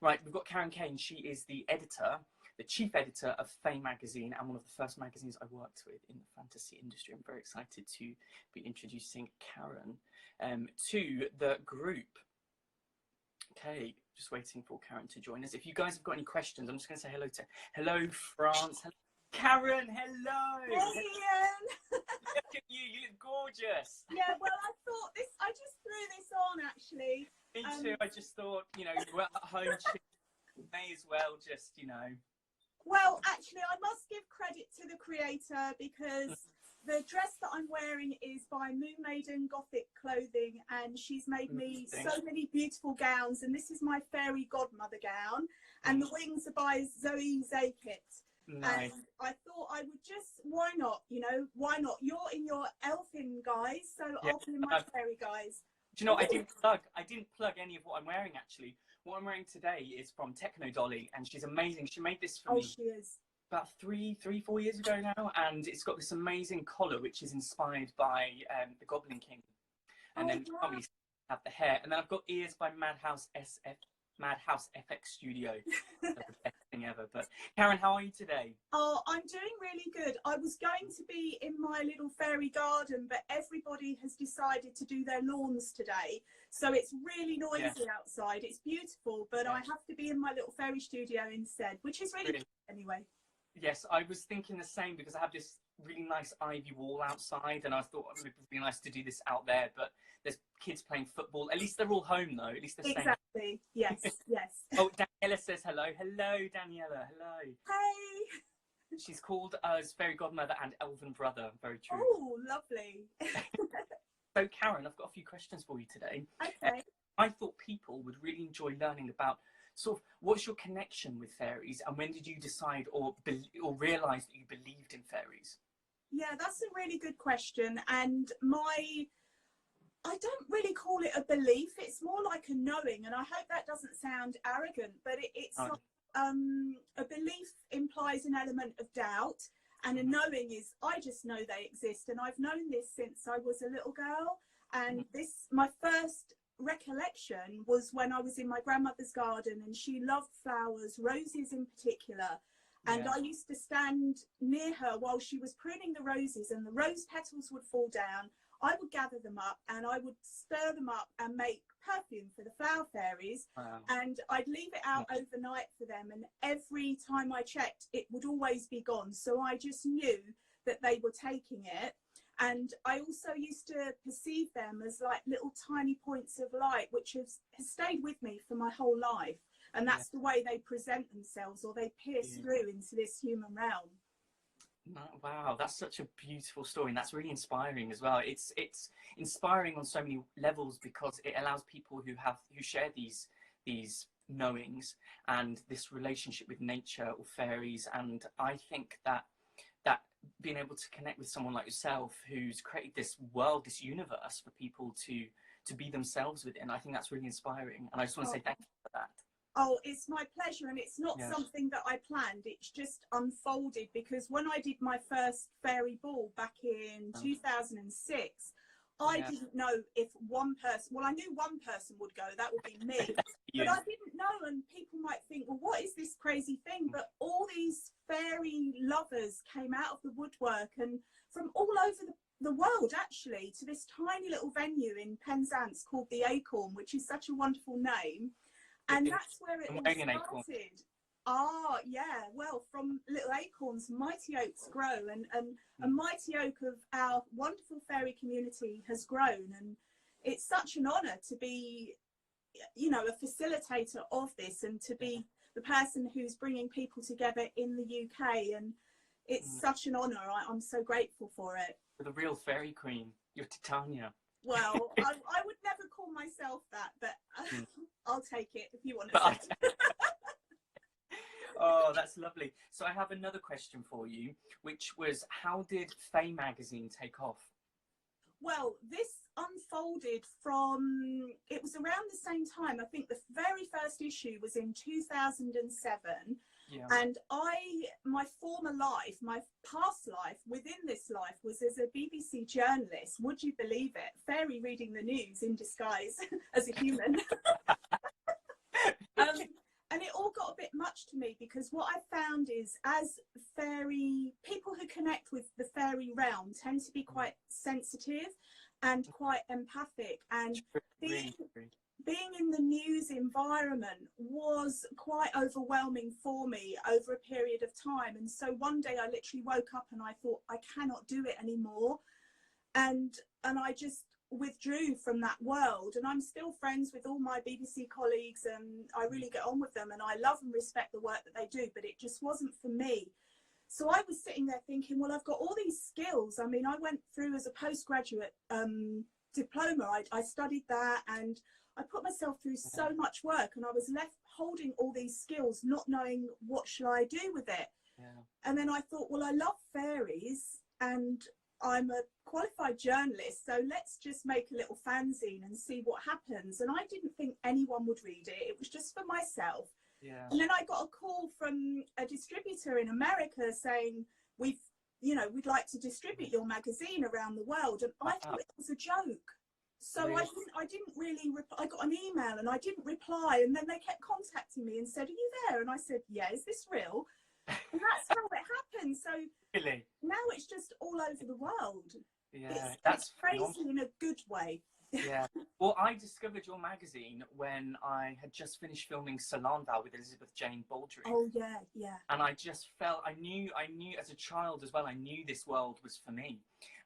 Right, we've got Karen Kane. She is the editor, the chief editor of Fae magazine, and one of the first magazines I worked with in the fantasy industry. I'm very excited to be introducing Karen to the group. Okay, just waiting for Karen to join us. If you guys have got any questions, I'm just going to say hello France. Hello, Karen. Hello. Hey, Ian. Look at you. You look gorgeous. Yeah, well, I just threw this on actually. Me too. I just thought, you know, we're at home. May as well just, you know. Well, actually, I must give credit to the creator because the dress that I'm wearing is by Moon Maiden Gothic Clothing, and she's made me so many beautiful gowns. And this is my fairy godmother gown, and the wings are by Zoe Zakit. Nice. And I thought I would just, why not? You know, why not? You're in your elfin guise, so yeah. I'll be in my fairy guise. Do you know, I didn't plug any of what I'm wearing actually. What I'm wearing today is from Techno Dolly, and she's amazing. She made this for me. Oh, she is. About 4 years ago now, and it's got this amazing collar which is inspired by the Goblin King, and then obviously have the hair, and then I've got ears by Madhouse FX Studio. That's the best thing ever. But Karen, how are you today? Oh, I'm doing really good. I was going to be in my little fairy garden, but everybody has decided to do their lawns today, so it's really noisy outside. It's beautiful, but I have to be in my little fairy studio instead, which is really good anyway. Yes, I was thinking the same because I have this really nice ivy wall outside, and I thought it would be nice to do this out there, but there's kids playing football. At least they're all home though. At least they're exactly. Yes, yes. Oh, Daniela says hello. Hello, Daniela. Hello. Hey. She's called us fairy godmother and elven brother. Very true. Oh, lovely. So, Karen, I've got a few questions for you today. Okay. I thought people would really enjoy learning about sort of what's your connection with fairies, and when did you decide or realise that you believed in fairies? Yeah, that's a really good question, and I don't really call it a belief. It's more like a knowing, and I hope that doesn't sound arrogant, but it's like, a belief implies an element of doubt, and a knowing is I just know they exist, and I've known this since I was a little girl. And my first recollection was when I was in my grandmother's garden, and she loved flowers, roses in particular, and I used to stand near her while she was pruning the roses, and the rose petals would fall down. I would gather them up and I would stir them up and make perfume for the flower fairies. Wow. And I'd leave it out overnight for them, and every time I checked it would always be gone, so I just knew that they were taking it. And I also used to perceive them as like little tiny points of light, which has stayed with me for my whole life, and that's the way they present themselves, or they pierce through into this human realm. Wow, that's such a beautiful story, and that's really inspiring as well. It's inspiring on so many levels because it allows people who share these knowings and this relationship with nature or fairies. And I think that being able to connect with someone like yourself who's created this world, this universe for people to be themselves within, I think that's really inspiring. And I just want to say thank you for that. Oh, it's my pleasure, and it's not something that I planned. It's just unfolded, because when I did my first fairy ball back in 2006, I didn't know if one person, well, I knew one person would go, that would be me, but I didn't know, and people might think, well, what is this crazy thing? But all these fairy lovers came out of the woodwork, and from all over the world, actually, to this tiny little venue in Penzance called the Acorn, which is such a wonderful name. And that's where it all started. Ah, yeah. Well, from little acorns, mighty oaks grow, and a mighty oak of our wonderful fairy community has grown. And it's such an honour to be, you know, a facilitator of this, and to be the person who's bringing people together in the UK. And it's such an honour. I'm so grateful for it. You're the real fairy queen. You're Titania. Well, I would never call myself that, but I'll take it if you want to say it. Oh, that's lovely. So I have another question for you, which was, how did Fae magazine take off? Well, this unfolded from, it was around the same time. I think the very first issue was in 2007. Yeah. And my former life, my past life within this life, was as a BBC journalist. Would you believe it? Fairy reading the news in disguise as a human. And it all got a bit much to me, because what I found is, as fairy people who connect with the fairy realm tend to be quite sensitive and quite empathic, and being in the news environment was quite overwhelming for me over a period of time. And so one day I literally woke up and I thought, I cannot do it anymore, and I just withdrew from that world. And I'm still friends with all my BBC colleagues, and I really get on with them, and I love and respect the work that they do, but it just wasn't for me. So I was sitting there thinking, well, I've got all these skills. I mean, I went through as a postgraduate diploma. I studied that, and I put myself through so much work, and I was left holding all these skills, not knowing what should I do with it. And then I thought, well, I love fairies, and I'm a qualified journalist, so let's just make a little fanzine and see what happens. And I didn't think anyone would read it. It was just for myself. And then I got a call from a distributor in America saying, we'd like to distribute your magazine around the world. And I thought it was a joke. So I didn't really I got an email and I didn't reply, and then they kept contacting me and said, are you there? And I said, yeah, is this real? And that's how it happened. So really, now it's just all over the world. That's it's crazy in a good way. Well, I discovered your magazine when I had just finished filming Solanval with Elizabeth Jane Baldry. Oh yeah. And I just felt, I knew as a child as well, I knew this world was for me.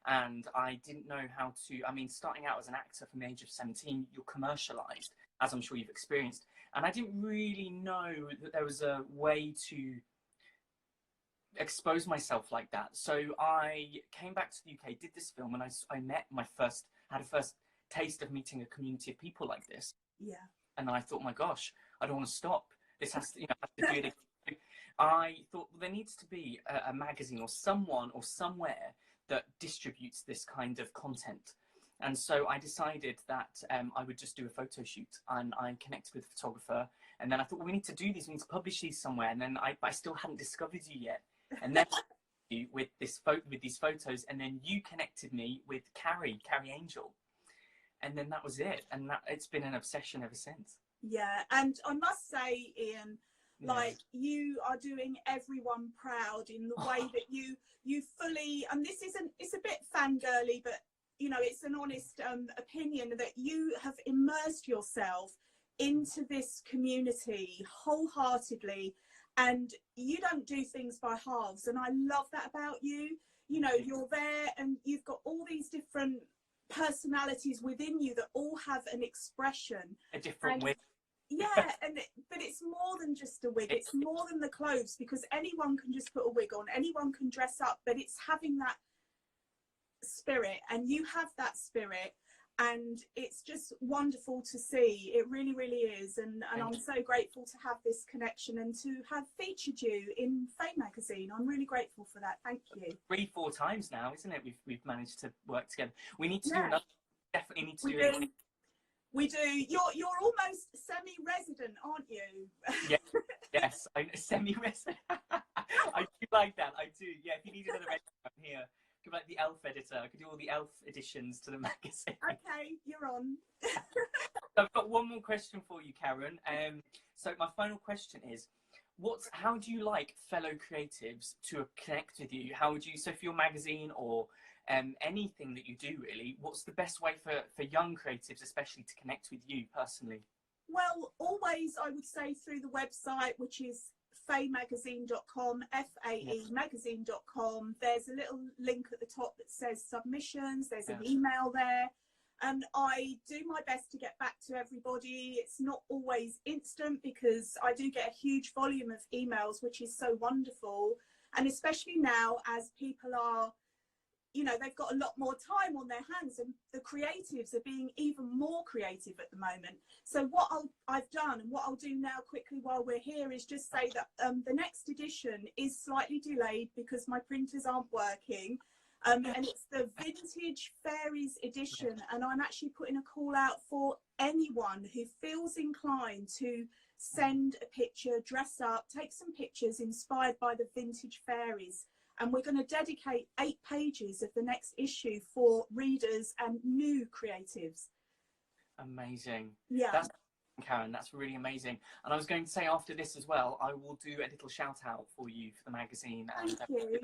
And I didn't know how to, I mean, starting out as an actor from the age of 17, you're commercialized, as I'm sure you've experienced. And I didn't really know that there was a way to expose myself like that. So I came back to the UK, did this film, and I had a first taste of meeting a community of people like this. And I thought, my gosh, I don't want to stop. This has to, I have to do it again. I thought, well, there needs to be a magazine or someone or somewhere that distributes this kind of content. And so I decided that I would just do a photo shoot, and I connected with a photographer. And then I thought, well, we need to do these, we need to publish these somewhere. And then I still hadn't discovered you yet. And then with these photos, and then you connected me with Carrie Angel. And then that was it. And it's been an obsession ever since. Yeah. And I must say, Ian, like, you are doing everyone proud in the way that you fully, and it's a bit fangirly, but it's an honest opinion, that you have immersed yourself into this community wholeheartedly, and you don't do things by halves. And I love that about you. You're there, and you've got all these different personalities within you that all have an expression, a different way. But it's more than just a wig. It's more than the clothes, because anyone can just put a wig on, anyone can dress up, but it's having that spirit, and you have that spirit, and it's just wonderful to see. It really, really is. And I'm so grateful to have this connection and to have featured you in Fame magazine. I'm really grateful for that. Thank you. 3-4 times now, isn't it? We've managed to work together. We need to do another. Definitely need to do it. We do. You're almost semi-resident, aren't you? Yes, I'm semi-resident. I do like that. I do. Yeah, if you need another editor, I'm here. Could be like the Elf editor. I could do all the Elf editions to the magazine. Okay, you're on. I've got one more question for you, Karen. So my final question is, how do you like fellow creatives to connect with you? How would you, so for your magazine or anything that you do, really, what's the best way for young creatives especially to connect with you personally? Well, always I would say through the website, which is faemagazine.com, faemagazine.com. There's a little link at the top that says submissions. There's an email there, and I do my best to get back to everybody. It's not always instant, because I do get a huge volume of emails, which is so wonderful. And especially now, as people are, they've got a lot more time on their hands, and the creatives are being even more creative at the moment. So what I've done, and what I'll do now quickly while we're here, is just say that the next edition is slightly delayed because my printers aren't working. And it's the Vintage Fairies edition. And I'm actually putting a call out for anyone who feels inclined to send a picture, dress up, take some pictures inspired by the Vintage Fairies. And we're going to dedicate 8 pages of the next issue for readers and new creatives. Amazing. Yeah. Karen. That's really amazing. And I was going to say after this as well, I will do a little shout out for you for the magazine and Thank you.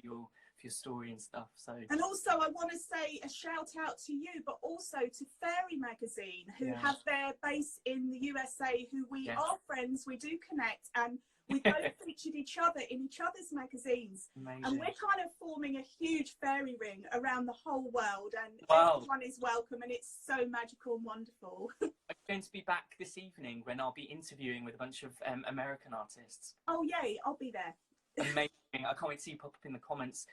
For your story and stuff. So, and also I want to say a shout out to you, but also to Fairy Magazine, who have their base in the USA, who we are friends, we do connect, and we both featured each other in each other's magazines. Amazing. And we're kind of forming a huge fairy ring around the whole world, and everyone is welcome, and it's so magical and wonderful. I'm going to be back this evening when I'll be interviewing with a bunch of American artists. Oh yay, I'll be there. Amazing. I can't wait to see you pop up in the comments.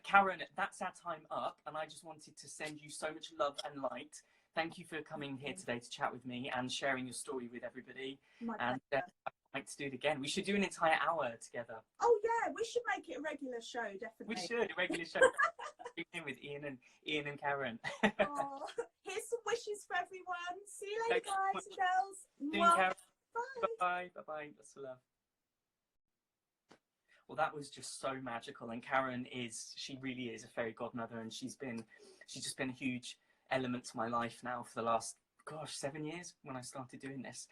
Karen, that's our time up, and I just wanted to send you so much love and light. Thank you for coming here today to chat with me and sharing your story with everybody. And I'd like to do it again. We should do an entire hour together. Oh yeah, we should make it a regular show, definitely. We should, a regular show. With Ian and Karen. Oh, here's some wishes for everyone. See you later, guys and girls. See you, Karen. Bye. Bye. That's the love. Well, that was just so magical, and Karen she really is a fairy godmother, and she's just been a huge element to my life now for the last 7 years when I started doing this.